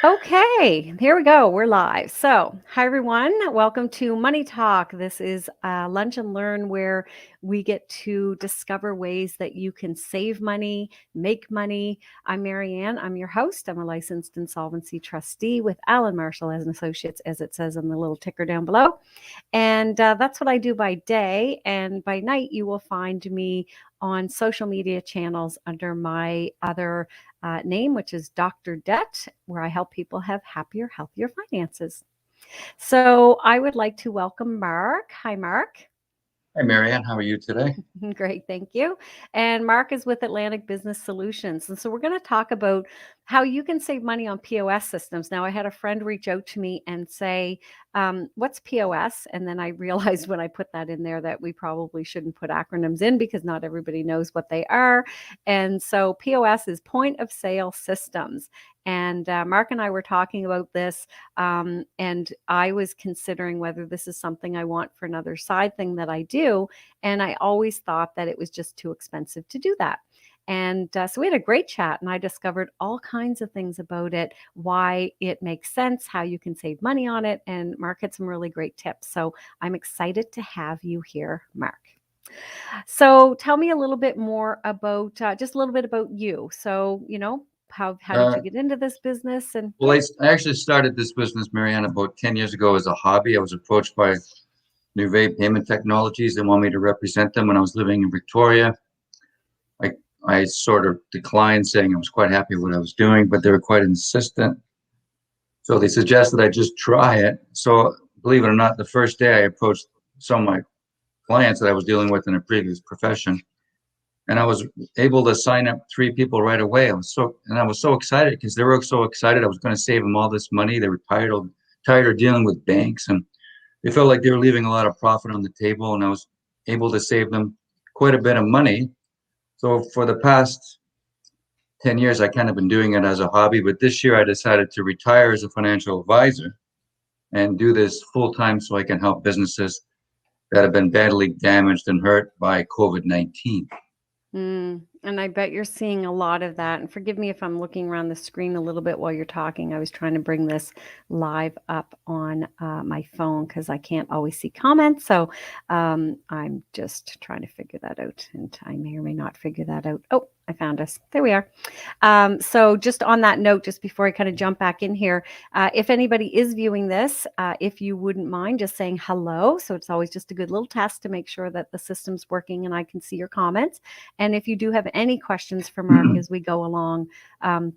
Okay, here we go. We're live. So, hi everyone. Welcome to Money Talk. This is Lunch and Learn where we get to discover ways that you can save money, make money. I'm Marianne. I'm your host. I'm a licensed insolvency trustee with Allen Marshall as an associates, as it says on the little ticker down below. And that's what I do by day. And by night, you will find me on social media channels under my other name, which is Dr. Debt, where I help people have happier, healthier finances. So I would like to welcome Mark. Hi, Mark. Hi, Marianne. How are you today? Great, thank you. And Mark is with Atlantic Business Solutions. And so we're going to talk about how you can save money on POS systems. Now, I had a friend reach out to me and say, what's POS? And then I realized when I put that in there that we probably shouldn't put acronyms in because not everybody knows what they are. And so POS is point of sale systems. And Mark and I were talking about this, and I was considering whether this is something I want for another side thing that I do. And I always thought that it was just too expensive to do that. And so we had a great chat, and I discovered all kinds of things about it, why it makes sense, how you can save money on it. And Mark had some really great tips. So I'm excited to have you here, Mark. So tell me a little bit more about just a little bit about you. So, how did Uh, you get into this business? And well, yeah. I actually started this business, Marianne, about 10 years ago as a hobby. I was approached by Nuvei Payment Technologies. They wanted me to represent them when I was living in Victoria. I, I sort of declined, saying I was quite happy with what I was doing, but they were quite insistent. So they suggested I just try it. So, believe it or not, the first day I approached some of my clients that I was dealing with in a previous profession, and I was able to sign up 3 people right away. I was so excited because they were so excited. I was going to save them all this money. They were tired of dealing with banks, and they felt like they were leaving a lot of profit on the table. And I was able to save them quite a bit of money. So for the past 10 years, I kind of been doing it as a hobby. But this year, I decided to retire as a financial advisor and do this full time so I can help businesses that have been badly damaged and hurt by COVID-19. And I bet you're seeing a lot of that. And forgive me if I'm looking around the screen a little bit while you're talking. I was trying to bring this live up on my phone because I can't always see comments. So I'm just trying to figure that out. And I may or may not figure that out. Oh, I found us. There we are. So just on that note, just before I kind of jump back in here, if anybody is viewing this, if you wouldn't mind just saying hello. So it's always just a good little test to make sure that the system's working and I can see your comments. And if you do have any questions for Mark as we go along,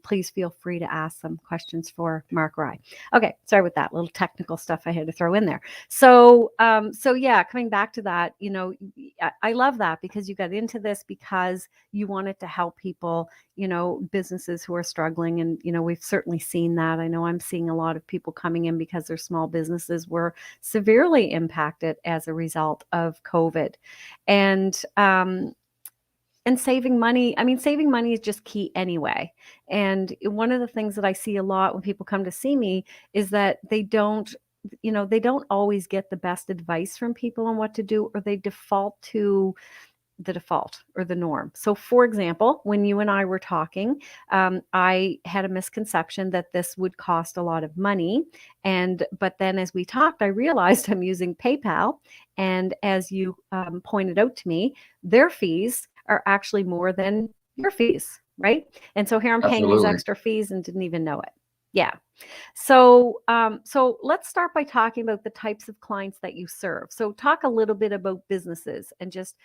please feel free to ask some questions for Mark or I. Okay, sorry with that little technical stuff I had to throw in there. So yeah, coming back to that, I love that because you got into this because you wanted to help people, businesses who are struggling. And, we've certainly seen that. I know I'm seeing a lot of people coming in because their small businesses were severely impacted as a result of COVID. And, and saving money, I mean, saving money is just key anyway. And one of the things that I see a lot when people come to see me is that they don't always get the best advice from people on what to do, or they default to the default or the norm. So, for example, when you and I were talking, I had a misconception that this would cost a lot of money, but then as we talked, I realized I'm using PayPal, and as you pointed out to me, their fees are actually more than your fees, right? And so here I'm paying these Absolutely. extra fees and didn't even know it. Yeah. So let's start by talking about the types of clients that you serve. So talk a little bit about businesses and just,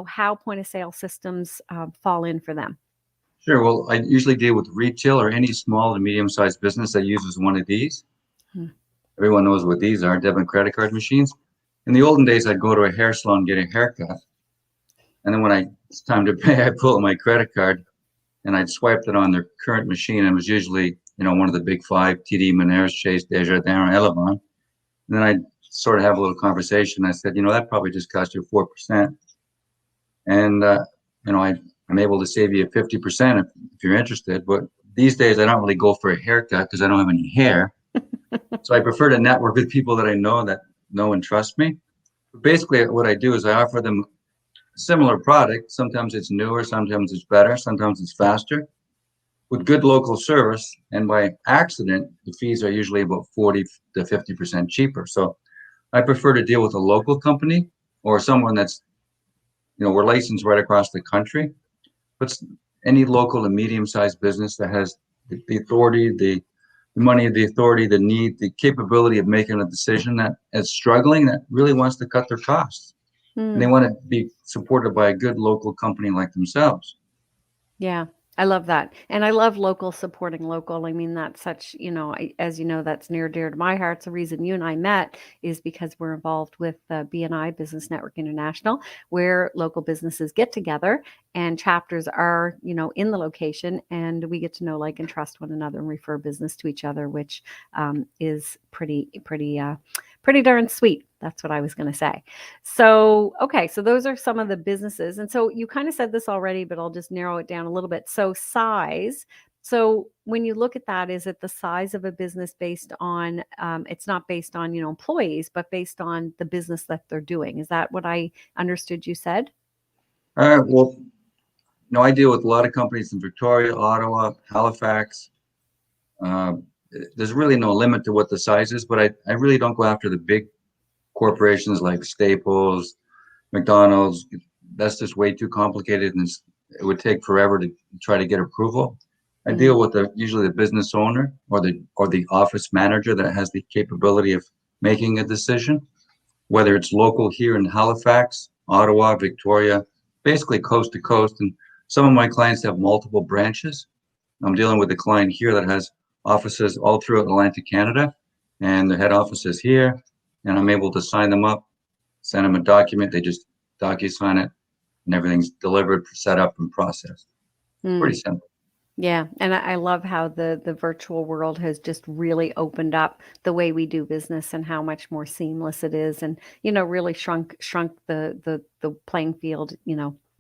how point of sale systems fall in for them. Sure. Well, I usually deal with retail or any small to medium-sized business that uses one of these. Hmm. Everyone knows what these are, debit and credit card machines. In the olden days, I'd go to a hair salon, get a haircut, and then it's time to pay, I pull out my credit card and I'd swiped it on their current machine. And it was usually, one of the big five, TD, Moners, Chase, Desjardins, or Elavon. And then I'd sort of have a little conversation. I said, that probably just cost you 4%. And, I'm able to save you 50% if you're interested. But these days, I don't really go for a haircut because I don't have any hair. So I prefer to network with people that I know and trust me. But basically, what I do is I offer them a similar product. Sometimes it's newer, sometimes it's better, sometimes it's faster. with good local service, and by accident, the fees are usually about 40 to 50% cheaper. So I prefer to deal with a local company or someone that's, we're licensed right across the country, but any local and medium-sized business that has the authority, the money, the authority, the need, the capability of making a decision that is struggling, that really wants to cut their costs. And they Hmm. want to be supported by a good local company like themselves. Yeah, I love that. And I love local supporting local. I mean, that's such, as you know, that's near dear to my heart. It's the reason you and I met is because we're involved with BNI Business Network International, where local businesses get together and chapters are, in the location, and we get to know, like, and trust one another and refer business to each other, which is pretty darn sweet. That's what I was going to say. So, okay, so those are some of the businesses. And so you kind of said this already, but I'll just narrow it down a little bit. So, size. So, when you look at that, is it the size of a business based on, it's not based on, employees, but based on the business that they're doing? Is that what I understood you said? Well, I deal with a lot of companies in Victoria, Ottawa, Halifax. Um, there's really no limit to what the size is, but I really don't go after the big corporations like Staples, McDonald's. That's just way too complicated, and it would take forever to try to get approval. I deal Mhm. with usually the business owner or the office manager that has the capability of making a decision, whether it's local here in Halifax, Ottawa, Victoria, basically coast to coast. And some of my clients have multiple branches. I'm dealing with a client here that has offices all throughout Atlantic Canada, and the head office is here, and I'm able to sign them up, send them a document. They just docu-sign it, and everything's delivered, set up, and processed. Pretty Mm. simple. Yeah, and I love how the virtual world has just really opened up the way we do business and how much more seamless it is, and really shrunk the playing field,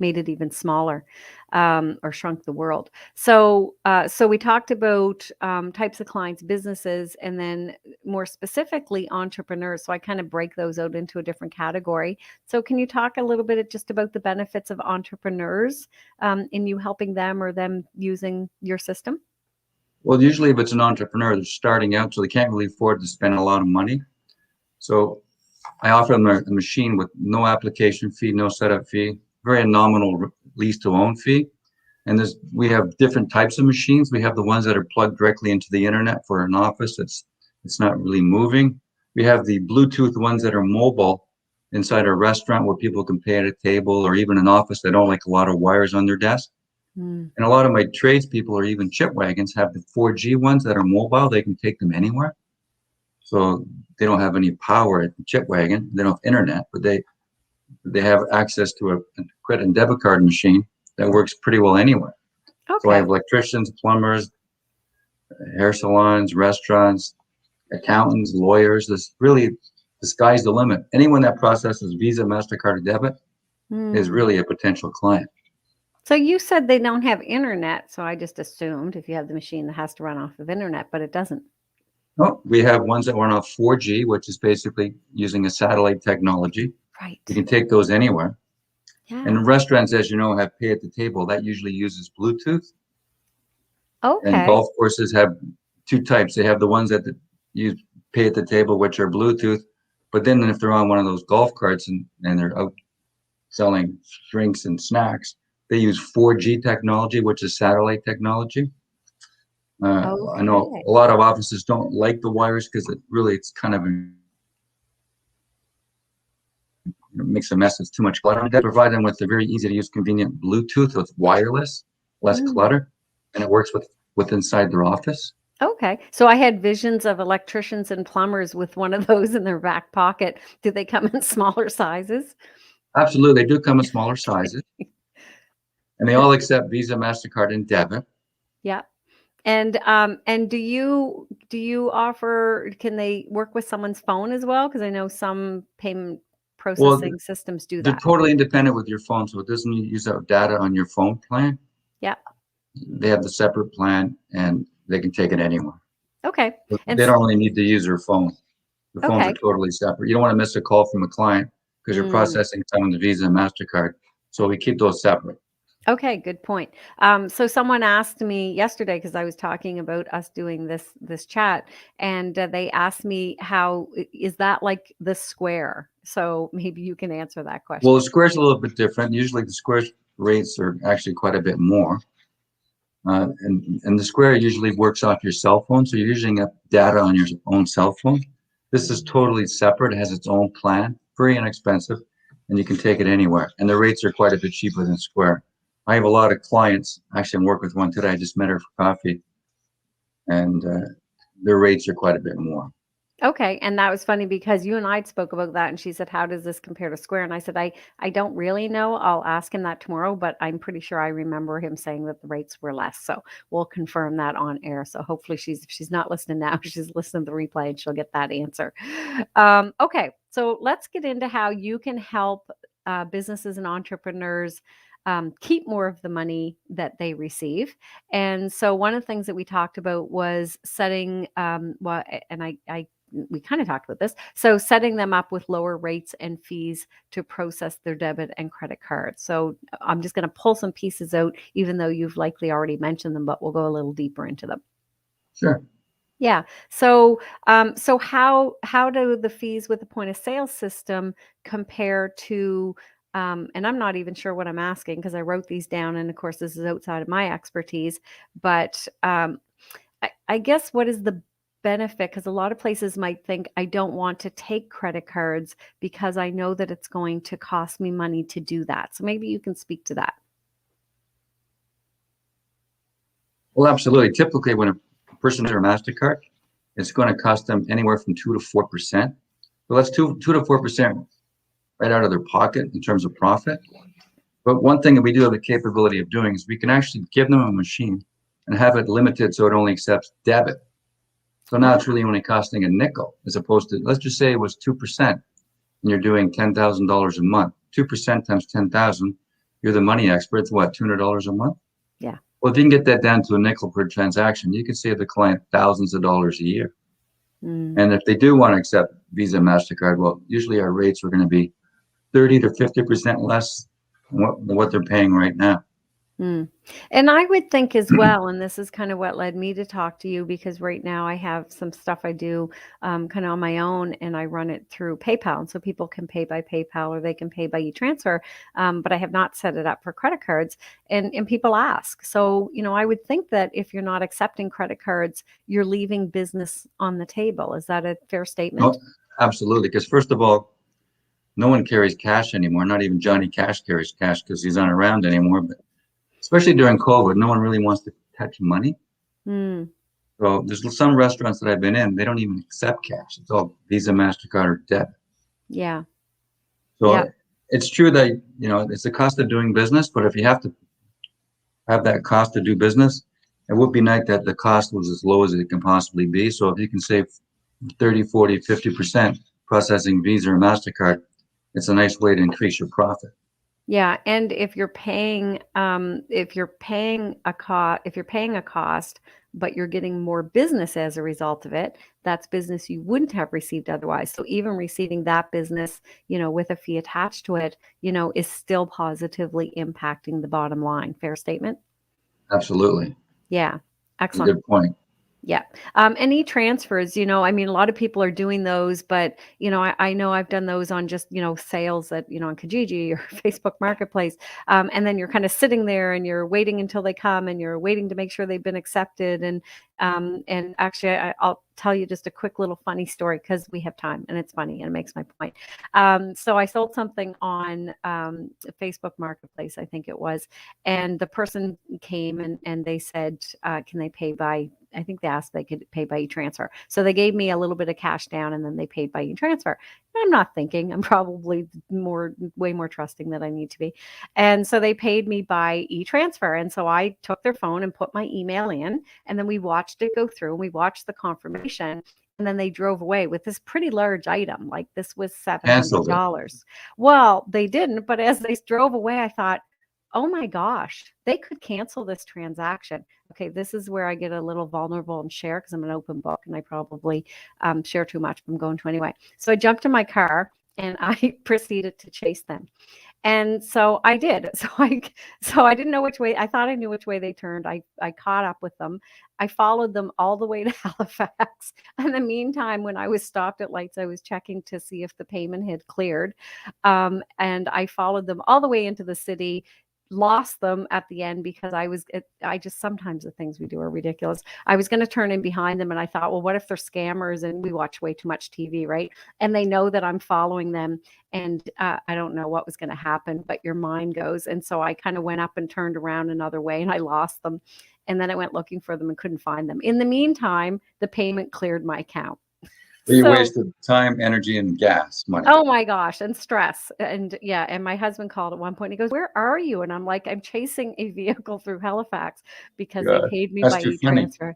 made it even smaller, or shrunk the world. So we talked about types of clients, businesses, and then more specifically entrepreneurs. So I kind of break those out into a different category. So can you talk a little bit just about the benefits of entrepreneurs? In you helping them or them using your system? Well, usually if it's an entrepreneur, they're starting out, so they can't really afford to spend a lot of money. So I offer them a machine with no application fee, no setup fee, very nominal lease to own fee. And we have different types of machines. We have the ones that are plugged directly into the internet for an office. It's not really moving. We have the Bluetooth ones that are mobile inside a restaurant where people can pay at a table, or even an office that don't like a lot of wires on their desk. Mm. And a lot of my tradespeople or even chip wagons have the 4G ones that are mobile. They can take them anywhere. So they don't have any power at the chip wagon. They don't have internet, but they have access to a credit and debit card machine that works pretty well anywhere. So I Okay. have electricians, plumbers, hair salons, restaurants, accountants, lawyers. The sky's the limit. Anyone that processes Visa, MasterCard, or debit is Mm. really a potential client. So you said they don't have internet, so I just assumed if you have the machine that has to run off of internet, but it doesn't. Oh, we have ones that run off 4G, which is basically using a satellite technology. You Right. can take those anywhere. Yeah. And restaurants, as you know, have pay at the table. That usually uses Bluetooth. And Okay. golf courses have two types. They have the ones that use pay at the table, which are Bluetooth. But then if they're on one of those golf carts and they're out selling drinks and snacks, they use 4G technology, which is satellite technology. I know Okay. a lot of offices don't like the wires because it's kind of makes a mess. It's too much clutter. They provide them with a very easy to use, convenient Bluetooth with wireless, less Mm. clutter, and it works with inside their office. Okay. So I had visions of electricians and plumbers with one of those in their back pocket. Do they come in smaller sizes? Absolutely, they do come in smaller sizes, and they all accept Visa, Mastercard, and debit. Yeah. And do you offer, can they work with someone's phone as well? Because I know some payment Well, processing systems do they're that. totally independent with your phone, so it doesn't use up data on your phone plan. Yeah. They have the separate plan, and they can take it anywhere. Okay. And They don't really need to use their phone. The phones are okay. totally separate. You don't want to miss a call from a client because you're Mm, processing some on the Visa and MasterCard. So we keep those separate. Okay, good point. So someone asked me yesterday because I was talking about us doing this chat, and they asked me how is that like the square? So maybe you can answer that Well, the question. square's a little bit different. Usually the square rates are actually quite a bit more. And the Square usually works off your cell phone, so you're using up data on your own cell phone. This is totally separate. It has its own plan, free and expensive, and you can take it anywhere. And the rates are quite a bit cheaper than Square. I have a lot of clients. Actually, I'm working with one today. I just met her for coffee, and their rates are quite a bit more. Okay, and that was funny because you and I spoke about that, and she said, "How does this compare to Square?" And I said, I don't really know. I'll ask him that tomorrow, but I'm pretty sure I remember him saying that the rates were less. So we'll confirm that on air. So hopefully she's not listening now. She's listening to the replay, and she'll get that answer. Okay, so let's get into how you can help businesses and entrepreneurs. Keep more of the money that they receive. And so, one of the things that we talked about was setting, well, and I we kind of talked about this. So setting them up with lower rates and fees to process their debit and credit cards. So I'm just going to pull some pieces out, even though you've likely already mentioned them, but we'll go a little deeper into them. Sure. Yeah. So, so how do the fees with the point of sale system compare to? And I'm not even sure what I'm asking because I wrote these down, and of course this is outside of my expertise. But I guess what is the benefit? Because a lot of places might think I don't want to take credit cards because I know that it's going to cost me money to do that. So maybe you can speak to that. Well, absolutely. Typically, when a person has a MasterCard, it's going to cost them anywhere from 2 to 4%. So that's 2 to 4% right out of their pocket in terms of profit. But one thing that we do have the capability of doing is we can actually give them a machine and have it limited so it only accepts debit. So now it's really only costing a nickel as opposed to, let's just say it was 2% and you're doing $10,000 a month. 2% times 10,000, you're the money expert. It's what, $200 a month? Yeah. Well, if you can get that down to a nickel per transaction, you can save the client thousands of dollars a year. Mm. And if they do want to accept Visa, MasterCard, well, usually our rates are going to be 30 to 50% less than what they're paying right now. Mm. And I would think as well, and this is kind of what led me to talk to you because right now I have some stuff I do kind of on my own and I run it through PayPal. And so people can pay by PayPal or they can pay by e-transfer, but I have not set it up for credit cards. And people ask. So, I would think that if you're not accepting credit cards, you're leaving business on the table. Is that a fair statement? No, absolutely. Because first of all, no one carries cash anymore. Not even Johnny Cash carries cash because he's not around anymore. But especially during COVID, no one really wants to touch money. Mm. So there's some restaurants that I've been in, they don't even accept cash. It's all Visa, MasterCard, or debit. Yeah. So Yeah. it's true that, it's the cost of doing business, but if you have to have that cost to do business, it would be nice that the cost was as low as it can possibly be. So if you can save 30, 40, 50% processing Visa or MasterCard, it's a nice way to increase your profit. Yeah, and if you're paying a cost, but you're getting more business as a result of it, that's business you wouldn't have received otherwise. So even receiving that business, with a fee attached to it, is still positively impacting the bottom line. Fair statement? Absolutely. Yeah. That's a Excellent. good point. Yeah. And e-transfers, I mean, a lot of people are doing those, but, I know I've done those on just, sales that, on Kijiji or Facebook Marketplace. And then you're kind of sitting there and you're waiting until they come and you're waiting to make sure they've been accepted. And actually, I'll tell you just a quick little funny story because we have time and it's funny and it makes my point. So I sold something on Facebook Marketplace, I think it was, and the person came and they said, can they pay by, I think they asked if they could pay by e-transfer. So they gave me a little bit of cash down and then they paid by e-transfer. I'm not thinking, I'm probably way more trusting than I need to be. And so they paid me by e-transfer. And so I took their phone and put my email in, and then we watched it go through and we watched the confirmation. And then they drove away with this pretty large item. Like this was Canceled it. $700. Well, they didn't, but as they drove away, I thought, oh my gosh, they could cancel this transaction. Okay, this is where I get a little vulnerable and share because I'm an open book and I probably share too much, but I'm going to anyway. So I jumped in my car and I proceeded to chase them. And so I did. So I didn't know which way. I thought I knew which way they turned. I caught up with them. I followed them all the way to Halifax. In the meantime, when I was stopped at lights, I was checking to see if the payment had cleared. And I followed them all the way into the city, lost them at the end because I just, sometimes the things we do are ridiculous. I was going to turn in behind them and I thought, well, what if they're scammers and we watch way too much TV, right? And they know that I'm following them, and I don't know what was going to happen, but your mind goes. And so I kind of went up and turned around another way and I lost them. And then I went looking for them and couldn't find them. In the meantime, the payment cleared my account. You So wasted time, energy, and gas money. oh my gosh, and stress. And yeah, and my husband called at one point. He goes, "Where are you?" And I'm like, "I'm chasing a vehicle through Halifax because they God, paid me that's by too funny. e-transfer."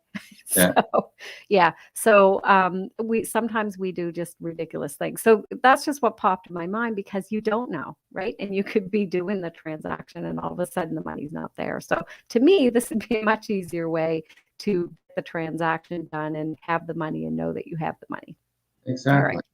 Yeah, So, yeah. So, we sometimes we do just ridiculous things. So that's just what popped in my mind because you don't know, right? And you could be doing the transaction and all of a sudden the money's not there. So to me, this would be a much easier way to get the transaction done and have the money and know that you have the money. All exactly. right.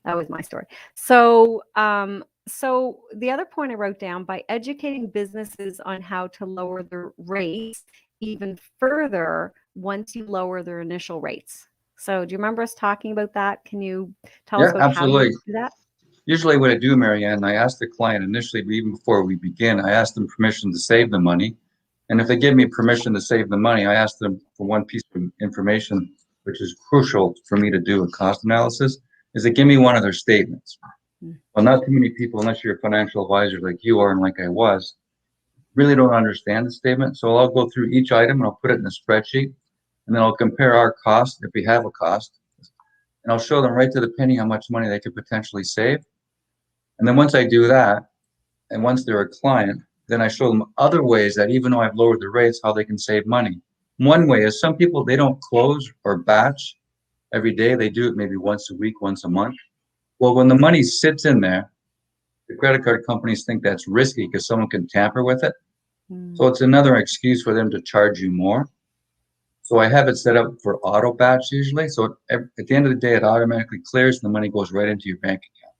That was my story. So the other point I wrote down, by educating businesses on how to lower their rates even further once you lower their initial rates. So do you remember us talking about that? Can you tell us Yeah, about how you absolutely. do that? Usually what I do, Marianne, I ask the client initially, even before we begin, I ask them permission to save the money. And if they give me permission to save the money, I ask them for one piece of information, which is crucial for me to do a cost analysis, is they give me one of their statements. Mm. Well, not too many people, unless you're a financial advisor like you are and like I was, really don't understand the statement. So I'll go through each item and I'll put it in a spreadsheet, and then I'll compare our cost, if we have a cost, and I'll show them right to the penny how much money they could potentially save. And then once I do that, and once they're a client, then I show them other ways that even though I've lowered the rates, how they can save money. One way is some people, they don't close or batch every day. They do it maybe once a week, once a month. Well, when the money sits in there, the credit card companies think that's risky because someone can tamper with it. So Mm. it's another excuse for them to charge you more. So I have it set up for auto batch usually. So at the end of the day, it automatically clears and the money goes right into your bank account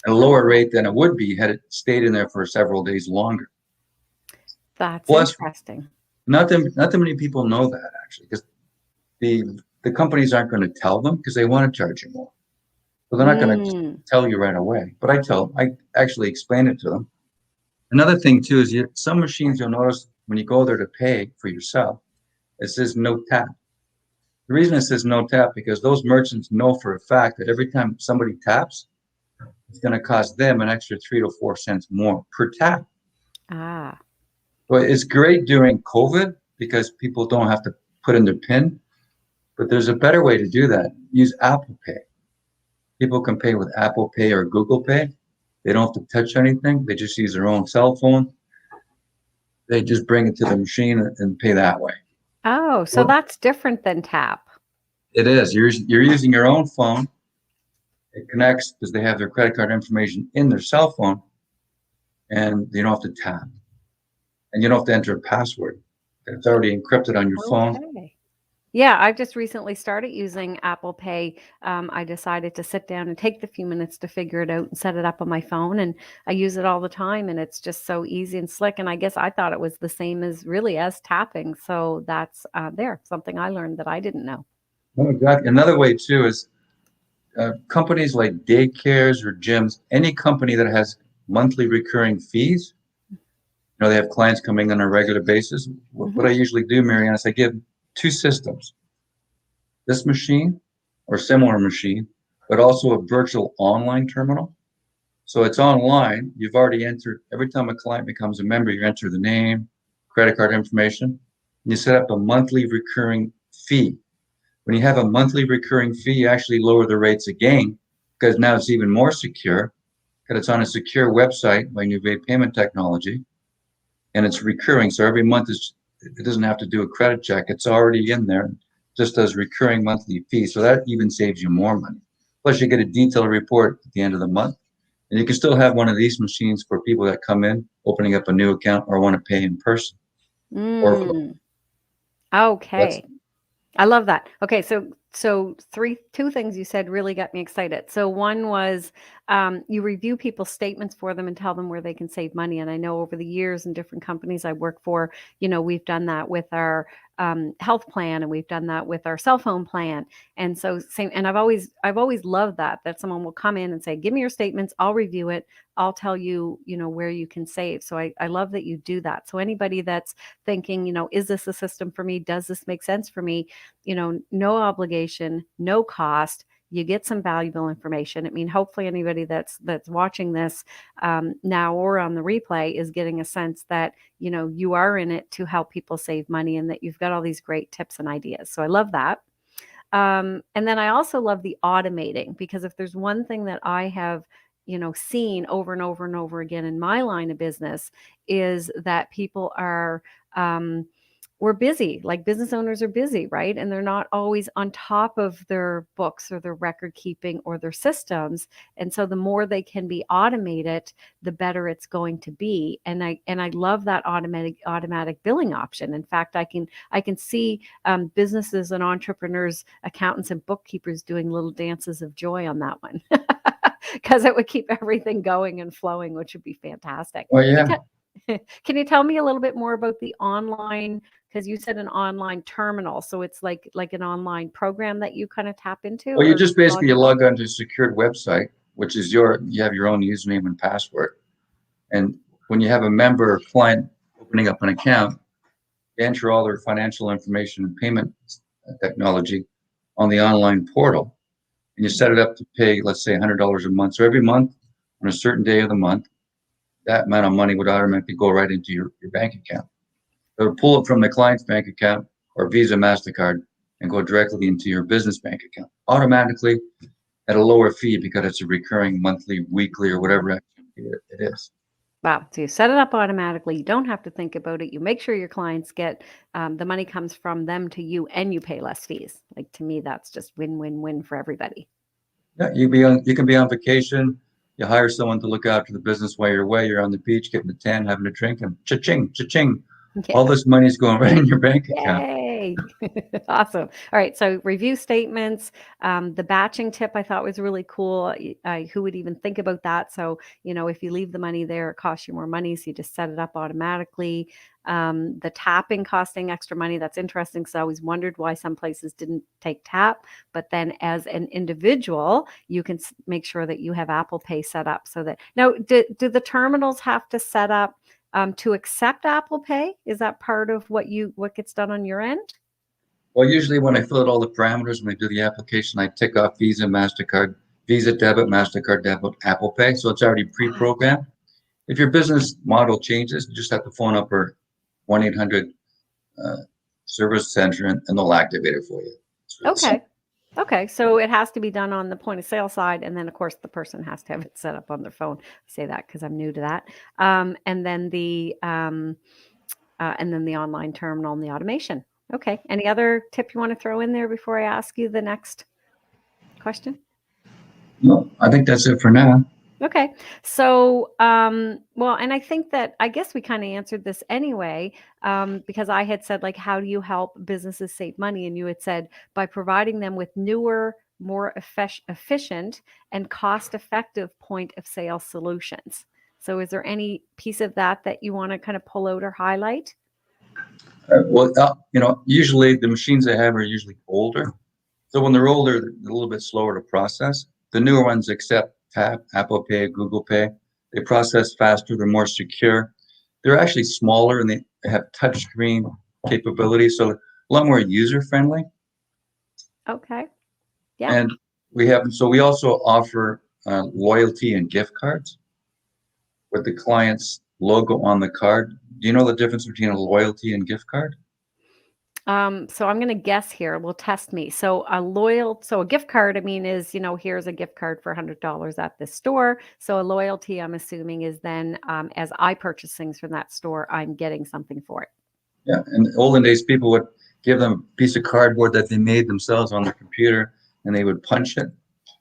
at a lower Oh, rate than it would be had it stayed in there for several days longer. that's Plus, interesting. not that many people know that actually, because the companies aren't going to tell them because they want to charge you more. So they're not going to Mm. tell you right away. But I actually explain it to them. Another thing too is some machines you'll notice when you go there to pay for yourself, it says no tap. The reason it says no tap because those merchants know for a fact that every time somebody taps, it's going to cost them an extra 3 to 4 cents more per tap. Ah. So it's great during COVID because people don't have to put in their PIN, but there's a better way to do that. Use Apple Pay. People can pay with Apple Pay or Google Pay. They don't have to touch anything. They just use their own cell phone. They just bring it to the machine and pay that way. Oh, so Well, that's different than tap. it is. You're using your own phone. It connects because they have their credit card information in their cell phone, and you don't have to tap, and you don't have to enter a password. It's already encrypted on your phone. Okay. Yeah, I've just recently started using Apple Pay. I decided to sit down and take the few minutes to figure it out and set it up on my phone, and I use it all the time, and it's just so easy and slick. And I guess I thought it was the same as really as tapping. So that's something I learned that I didn't know. Oh, exactly. Another way too is companies like daycares or gyms. Any company that has monthly recurring fees, they have clients coming on a regular basis. What Hmm. I usually do, Marianne, is I give two systems: this machine or similar machine, but also a virtual online terminal. So it's online. You've already entered, every time a client becomes a member, you enter the name, credit card information, and you set up a monthly recurring fee. When you have a monthly recurring fee, you actually lower the rates again because now it's even more secure because it's on a secure website by Nuvei Payment Technology and it's recurring. So every month it doesn't have to do a credit check. It's already in there, just as recurring monthly fee. So that even saves you more money. Plus you get a detailed report at the end of the month. And you can still have one of these machines for people that come in, opening up a new account or want to pay in person. Or Mm, that's okay. I love that. Okay, so So two things you said really got me excited. So one was you review people's statements for them and tell them where they can save money. And I know over the years in different companies I work for, we've done that with our health plan, and we've done that with our cell phone plan. And so same. And I've always loved that someone will come in and say, "Give me your statements. I'll review it. I'll tell you, where you can save." So I love that you do that. So anybody that's thinking, is this a system for me? Does this make sense for me? No obligation, no cost. You get some valuable information. I mean, hopefully anybody that's watching this now or on the replay is getting a sense that, you are in it to help people save money, and that you've got all these great tips and ideas. So I love that. And then I also love the automating, because if there's one thing that I have, seen over and over and over again in my line of business, is that people are, we're busy, like business owners are busy, right? And they're not always on top of their books or their record keeping or their systems. And so the more they can be automated, the better it's going to be. And I love that automatic billing option. In fact, I can see businesses and entrepreneurs, accountants and bookkeepers doing little dances of joy on that one. Because it would keep everything going and flowing, which would be fantastic. Well, yeah. Can you tell me a little bit more about the online? Because you said an online terminal, so it's like an online program that you kind of tap into, Well, you or just log basically into? log onto a secured website, which is you have your own username and password. And when you have a member or client opening up an account, you enter all their financial information and payment technology on the online portal. And you set it up to pay, let's say, $100 a month. So every month, on a certain day of the month, that amount of money would automatically go right into your bank account. It would pull it from the client's bank account or Visa, MasterCard, and go directly into your business bank account automatically at a lower fee, because it's a recurring monthly, weekly, or whatever activity it is. Wow. So you set it up automatically. You don't have to think about it. You make sure your clients get the money comes from them to you, and you pay less fees. Like, to me, that's just win, win, win for everybody. Yeah, you can be on vacation. You hire someone to look after the business while you're away. You're on the beach, getting a tan, having a drink, and cha-ching, cha-ching. All Yeah. this money is going right in your bank account. Yay. Awesome. All right. So review statements. The batching tip I thought was really cool. Who would even think about that? So, if you leave the money there, it costs you more money. So you just set it up automatically. The tapping costing extra money. That's interesting, because I always wondered why some places didn't take tap. But then as an individual, you can make sure that you have Apple Pay set up, so that now, do the terminals have to set up to accept Apple Pay? Is that part of what gets done on your end? Well, usually when I fill out all the parameters, when I do the application, I tick off Visa, MasterCard, Visa debit, MasterCard debit, Apple Pay. So it's already pre-programmed. If your business model changes, you just have to phone up our 1-800 service center, and they'll activate it for you. Okay. Okay. So it has to be done on the point of sale side. And then, of course, the person has to have it set up on their phone. I say that because I'm new to that. And then the online terminal and the automation. Okay. Any other tip you want to throw in there before I ask you the next question? No, I think that's it for now. Okay. So, well, and I guess we kind of answered this anyway, because I had said, like, how do you help businesses save money? And you had said by providing them with newer, more efficient and cost-effective point of sale solutions. So is there any piece of that you want to kind of pull out or highlight? Usually the machines I have are usually older. So when they're older, they're a little bit slower to process. The newer ones accept Tap, Apple Pay, Google Pay. They process faster. They're more secure. They're actually smaller, and they have touchscreen capabilities, so a lot more user friendly. Okay. Yeah. And we also offer loyalty and gift cards with the client's logo on the card. Do you know the difference between a loyalty and gift card? So I'm going to guess here. Will test me. So a gift card, I mean, is, here's a gift card for $100 at this store. So a loyalty, I'm assuming, is then as I purchase things from that store, I'm getting something for it. Yeah, in the olden days, people would give them a piece of cardboard that they made themselves on their computer, and they would punch it.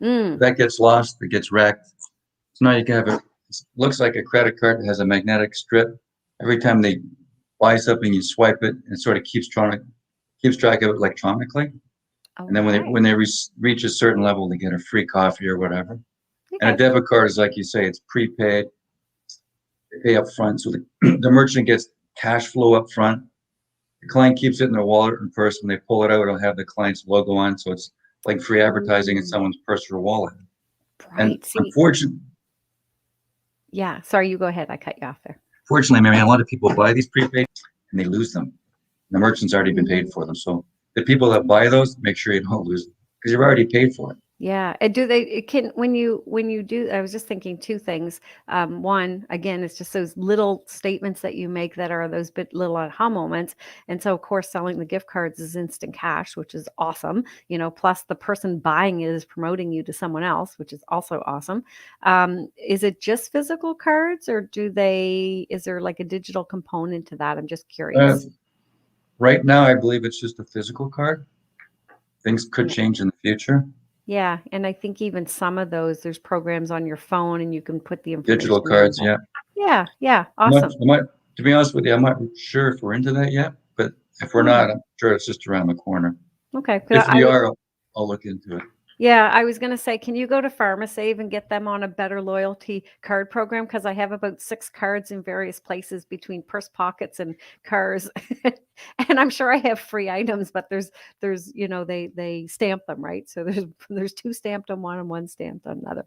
That gets lost, it gets wrecked. So now you can have it looks like a credit card that has a magnetic strip. Every time they buy something, you swipe it, and it sort of keeps track of it electronically. And then when Okay. reach a certain level, they get a free coffee or whatever. And a Okay. debit card is like you say, it's prepaid. They pay up front, so the merchant gets cash flow up front. The client keeps it in their wallet and purse. When they pull it out, it'll have the client's logo on, so it's like free advertising in Mm, someone's purse or wallet. And right. See, yeah. Sorry, you go ahead. I cut you off there. fortunately, Mary, a lot of people buy these prepaid and they lose them. The merchant's already been paid Mm. for them, so the people that buy those, make sure you don't lose them because you've already paid for it. Yeah, and do they it can when you do I was just thinking two things. One, again, it's just those little statements that you make that are those bit little aha moments. And so of course selling the gift cards is instant cash, which is awesome. Plus the person buying it is promoting you to someone else, which is also awesome. Is it just physical cards or is there like a digital component to that? I'm just Uh, curious. right now, I believe it's just a physical card. Things could change in the future. Yeah, and I think even some of those, there's programs on your phone and you can put the Digital information in, cards, but yeah. yeah, I'm not, awesome. I'm not, to be honest with you, I'm not sure if we're into that yet, but if we're Hmm, not, I'm sure it's just around the corner. okay, 'cause If we are, I'll look into it. yeah, I was gonna say, can you go to PharmaSave and get them on a better loyalty card program? Because I have about 6 cards in various places between purse pockets and cars. And I'm sure I have free items, but they stamp them, right? So there's 2 stamped on one and 1 stamped on another.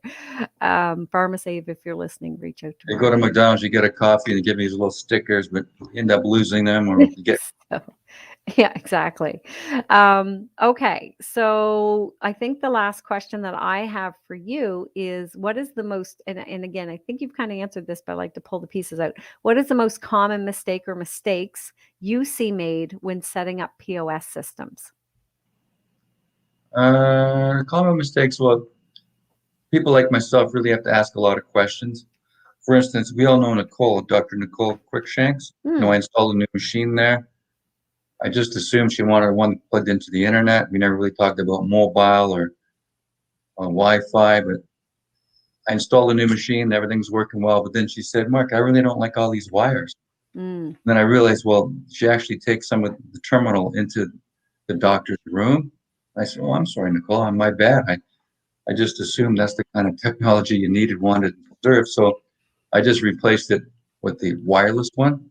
PharmaSave, if you're listening, reach out to You go to Mark. McDonald's, you get a coffee, and they give you these little stickers, but you end up losing them, or you get. So yeah, exactly. Okay, so I think the last question that I have for you is what is the most, and again, I think you've kind of answered this, but I like to pull the pieces out. What is the most common mistake or mistakes you see made when setting up POS systems? Common mistakes. Well, people like myself really have to ask a lot of questions. For instance, we all know Nicole, Dr. Nicole Quickshanks. Hmm. I installed a new machine there. I just assumed she wanted one plugged into the internet. We never really talked about mobile or Wi-Fi, but I installed a new machine. Everything's working well. But then she said, Mark, I really don't like all these wires. Mm. Then I realized, well, she actually takes some of the terminal into the doctor's room. I said, oh, I'm sorry, Nicole, my bad. I just assumed that's the kind of technology you needed, wanted, and deserved. So I just replaced it with the wireless one.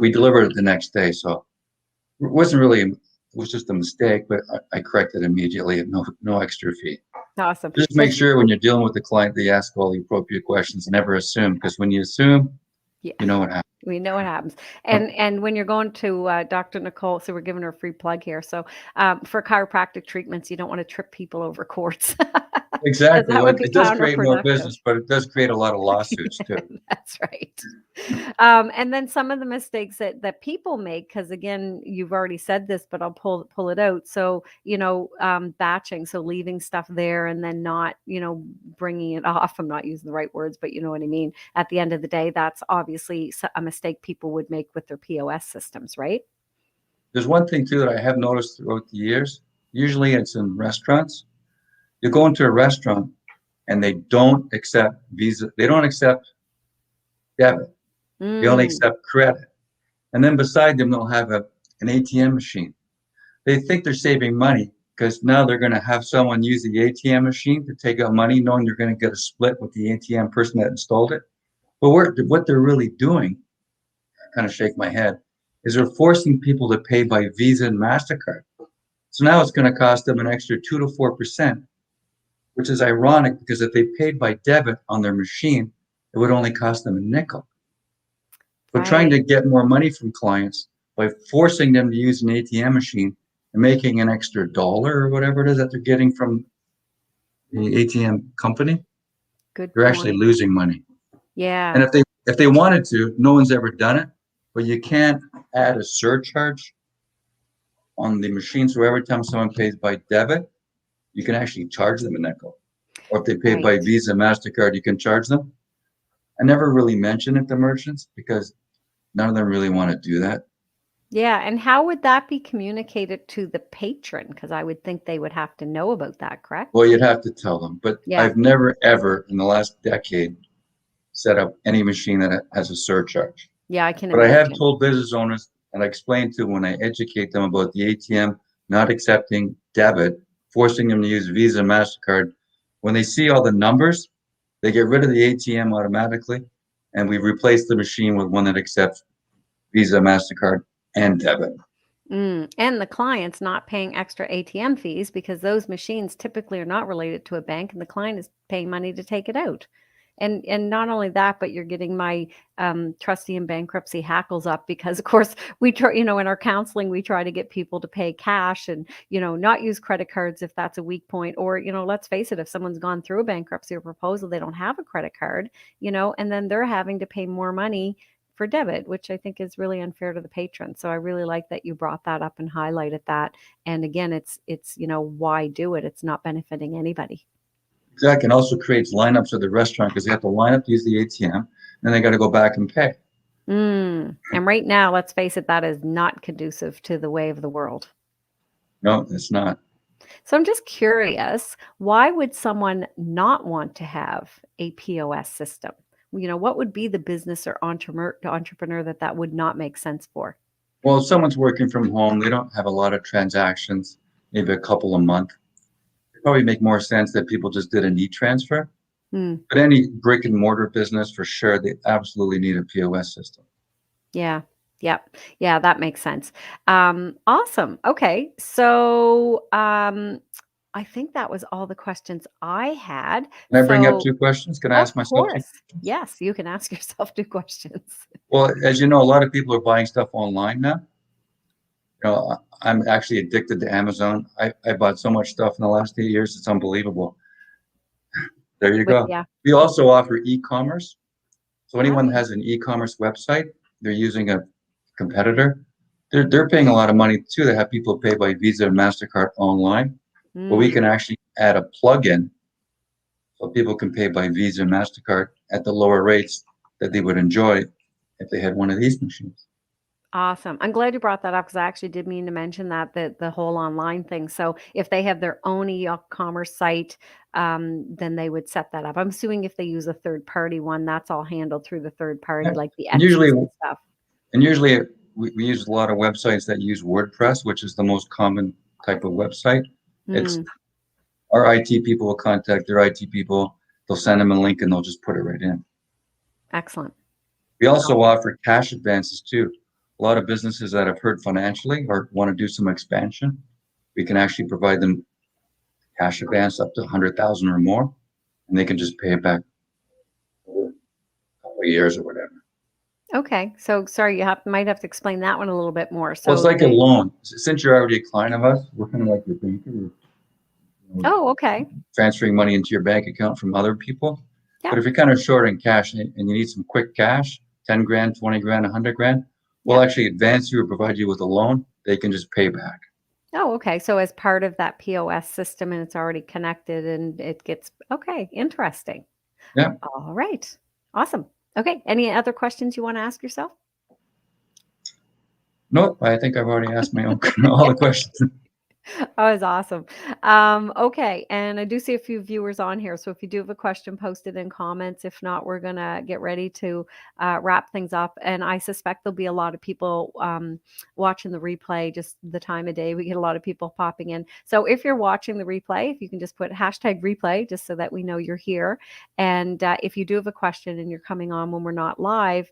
We delivered it the next day. So it wasn't really, it was just a mistake, but I corrected immediately at no extra fee. Awesome. Just make sure when you're dealing with the client, they ask all the appropriate questions and never assume, because when you assume, Yeah. you know what happens. We know what happens. Oh, And when you're going to Dr. Nicole, so we're giving her a free plug here. So for chiropractic treatments, you don't want to trip people over cords because exactly. that Well, would be it does create more counterproductive. business, but it does create a lot of lawsuits too. That's right. And then some of the mistakes that people make, because again, you've already said this, but I'll pull it out. So batching, so leaving stuff there and then not bringing it off. I'm not using the right words, but you know what I mean. At the end of the day, that's obviously a mistake people would make with their POS systems, right? There's one thing too that I have noticed throughout the years. Usually it's in restaurants. You go into a restaurant and they don't accept Visa. They don't accept debit. They only Mm, accept credit. And then beside them, they'll have an ATM machine. They think they're saving money because now they're going to have someone use the ATM machine to take out money, knowing they're going to get a split with the ATM person that installed it. But what they're really doing, I kind of shake my head, is they're forcing people to pay by Visa and MasterCard. So now it's going to cost them an extra 2 to 4%, which is ironic because if they paid by debit on their machine, it would only cost them a nickel. But trying right. to get more money from clients by forcing them to use an ATM machine and making an extra dollar or whatever it is that they're getting from the ATM company, Good they're actually point. losing money. And Yeah. if they wanted to, no one's ever done it, but you can't add a surcharge on the machine. So every time someone pays by debit, you can actually charge them a nickel. Or if they pay by Right. Visa, MasterCard, you can charge them. I never really mention it to merchants because none of them really want to do that. Yeah, and how would that be communicated to the patron? Because I would think they would have to know about that, correct? Well, you'd have to tell them, but Yeah. I've never ever in the last decade set up any machine that has a surcharge. Yeah, I can But I have imagine. told business owners, and I explain to them when I educate them about the ATM not accepting debit, forcing them to use Visa and MasterCard. When they see all the numbers, they get rid of the ATM automatically, and we replace the machine with one that accepts Visa, MasterCard, and debit. And the client's not paying extra ATM fees because those machines typically are not related to a bank, and the client is paying money to take it out. And not only that, but you're getting my trustee in bankruptcy hackles up because, of course, we try, in our counseling, we try to get people to pay cash and, not use credit cards if that's a weak point. Or, let's face it, if someone's gone through a bankruptcy or proposal, they don't have a credit card, and then they're having to pay more money for debit, which I think is really unfair to the patron. So I really like that you brought that up and highlighted that. And again, it's why do it? It's not benefiting anybody. Exactly, and also creates lineups at the restaurant because they have to line up to use the ATM, then they got to go back and pay. And right now, let's face it, that is not conducive to the way of the world. No, it's not. So I'm just curious, why would someone not want to have a POS system? What would be the business or entrepreneur that would not make sense for? Well, if someone's working from home, they don't have a lot of transactions, maybe a couple a month. It probably make more sense that people just did an e-transfer. But any brick and mortar business, for sure, they absolutely need a POS system. Yeah. Yep. Yeah, that makes sense. Awesome. Okay. So I think that was all the questions I had. Can I bring up So, two questions? Can I of ask myself two? course, yes, you can ask yourself 2 questions. Well, as you know, a lot of people are buying stuff online now. I'm actually addicted to Amazon. I bought so much stuff in the last 8 years, it's unbelievable. There you go. Yeah. We also offer e-commerce. So anyone that Okay. has an e-commerce website, they're using a competitor. They're paying a lot of money too. They have people pay by Visa and MasterCard online. But we can actually add a plug-in so people can pay by Visa and MasterCard at the lower rates that they would enjoy if they had one of these machines. Awesome. I'm glad you brought that up because I actually did mean to mention that the whole online thing. So if they have their own e-commerce site, then they would set that up. I'm assuming if they use a third party one, that's all handled through the third party, Yeah. like the And Etsy's usually, and stuff. we use a lot of websites that use WordPress, which is the most common type of website. It's our IT people will contact their IT people. They'll send them a link and they'll just put it right in. Excellent. We also offer cash advances too. A lot of businesses that have hurt financially or want to do some expansion, we can actually provide them cash advance up to 100,000 or more, and they can just pay it back over a couple of years or whatever. Okay. So sorry, might have to explain that one a little bit more. Well, it's So like a loan. Since you're already a client of us, we're kind of like your banker. oh, okay. Transferring money into your bank account from other people. Yeah. But if you're kind of short in cash and you need some quick cash, 10 grand, 20 grand, 100 grand, we'll actually advance you or provide you with a loan. They can just pay back. Oh, okay. So as part of that POS system and it's already connected and it gets, okay, interesting. Yeah. All right. Awesome. Okay. Any other questions you want to ask yourself? Nope, I think I've already asked my own all the questions. That was awesome. Okay, and I do see a few viewers on here, so if you do have a question, post it in comments. If not, we're gonna get ready to wrap things up. And I suspect there'll be a lot of people watching the replay. Just the time of day, we get a lot of people popping in. So if you're watching the replay, if you can just put #replay, just so that we know you're here. And if you do have a question and you're coming on when we're not live,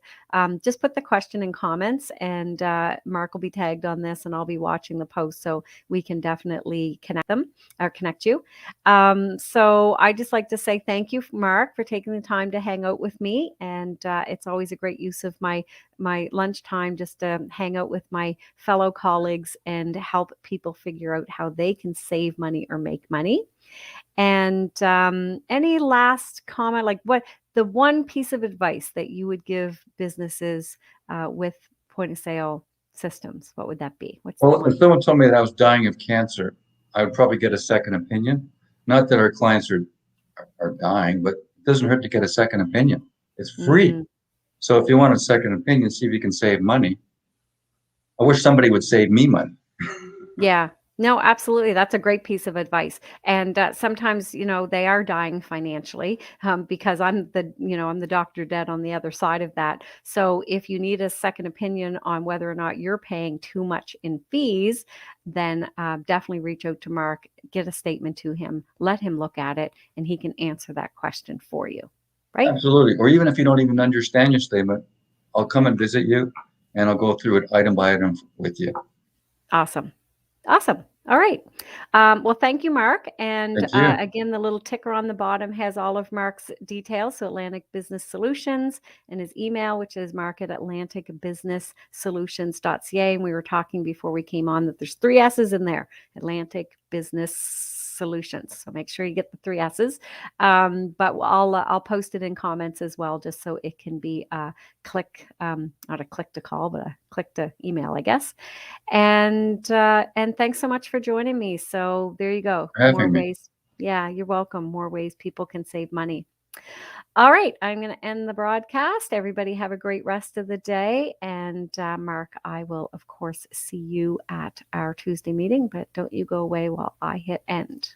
just put the question in comments, and Mark will be tagged on this, and I'll be watching the post, so we can definitely connect you. So I just like to say thank you, Mark, for taking the time to hang out with me. And it's always a great use of my lunchtime just to hang out with my fellow colleagues and help people figure out how they can save money or make money. And any last comment, like what the one piece of advice that you would give businesses with point of sale systems, what would that be? Well, if someone told me that I was dying of cancer, I would probably get a second opinion. Not that our clients are dying, but it doesn't hurt to get a second opinion. It's free. So if you want a second opinion, see if you can save money. I wish somebody would save me money. Yeah. No, absolutely. That's a great piece of advice. And sometimes, they are dying financially because I'm the doctor dead on the other side of that. So if you need a second opinion on whether or not you're paying too much in fees, then definitely reach out to Mark, get a statement to him, let him look at it, and he can answer that question for you. Right? Absolutely. Or even if you don't even understand your statement, I'll come and visit you and I'll go through it item by item with you. Awesome. Awesome. All right. Well, thank you, Mark. And Thank you. again, the little ticker on the bottom has all of Mark's details. So Atlantic Business Solutions and his email, which is mark@atlanticbusinesssolutions.ca. And we were talking before we came on that there's 3 S's in there, Atlantic Business Solutions. So make sure you get the 3 S's. But I'll post it in comments as well, just so it can be not a click to call, but a click to email, I guess. And thanks so much for joining me. So there you go. For More having me. ways. Yeah, you're welcome. More ways people can save money. All right, I'm going to end the broadcast. Everybody have a great rest of the day. And Mark, I will, of course, see you at our Tuesday meeting, but don't you go away while I hit end.